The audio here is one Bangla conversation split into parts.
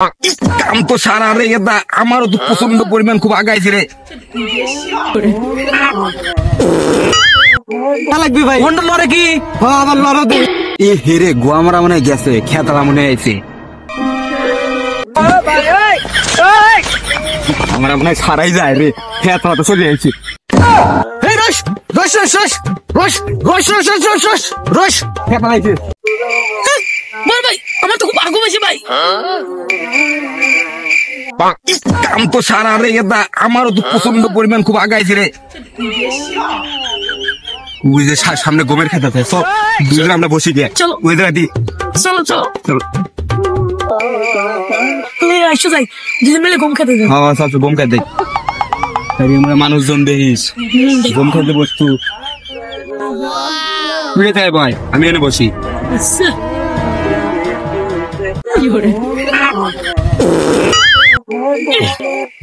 কাম তো সারা রে এটা আমারও তো প্রচন্ড পরিমাণ খুব আগাইছে রে। লাগবি ভাই কোনটা লড়ে কি আবার লড়ো দে এ হেরে গোয়া মারা মনে হয় গেছে, খেতালা মনে হয়েছে আমরা মনে হয় সারাই যায় রে, খেতালা তো চলে যাচ্ছে। রস রস রস রস রস রস রস রস রস রস খেতালা আইছে। বল ভাই আমার তো খুব আগু বেশি ভাই। কাম তো সারা রে এটা আমারও তো প্রচন্ড পরিমাণ খুব আগাইছে রে। ওই যে সামনে গমের খেতে আছে, সব দুজন আমরা বসি গিয়ে চলো। ওই জায়গা দি চলো চলো চলো। তুমি আসো যাই দুজন মিলে গম খেতে যাই। হ্যাঁ সব গম খাই দেখ, আমরা মানুষজন দেখিস গম খাইতে বসতু। তুই কোথায় ভাই, আমি এনে বসি।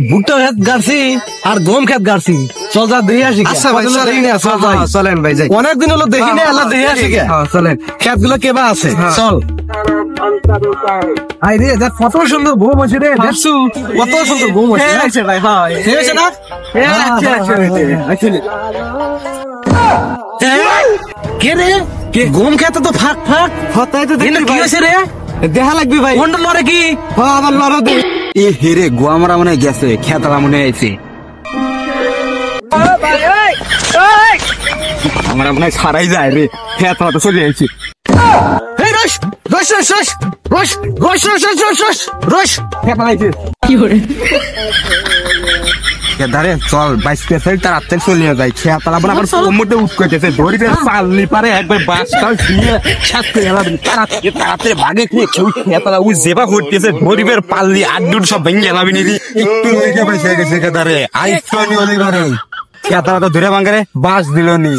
ভুট্টা খেত গাড়ছি আর গম খেত গাড়ছি, চল যা দেখে আসি। আচ্ছা ভাই, চলেন ভাই যাই। অনেকদিন হলো দেখি না, আল্লাহ দেখে আসি। চলেন। খেত গুলো কেবা আছে, চল। আই রে দেখ কত সুন্দর ঘুম আছে রে, দেখছু কত সুন্দর গম আছে ভাই। হ্যাঁ ঠিক আছে না? কে রে গম খেতে তো ফাঁক ফাঁক হতাই তো এনে কি হয়েছে রে? দেখা লাগবি ভাই। কোনটা লড়ে কি আবার লড়ো দে এ হেরে গোয়া মারা মনে হয় গেছে, খেতালা মনে হয়েছে আমরা মনে হয় সারাই যায় রে, খেতালা তো চলে যাচ্ছে। রস রস রস রস রস রস রস রস রস রস খেতালা আইছে। ধারে চল 22 পেছাই তার আত্মায় চলিয়ে যায়, খেতালা মানে আবার কোমরটা উঠকেছে ধরিবে পাল্লি পারে একবার বাসটা দিয়ে সাথে এলাবেন তাড়াতাড়ি ভাগে খেয়ে কেউ খেতালা ওই যেবা করতেছে ধরিবের পাল্লি আড্ডুর সব ভেঙে এলাবেন একটু লেগে পয়সা গেছে ধারে আইসনি অলি ঘরে খেতালা তো ধরে ভাঙে বাস দিল নি।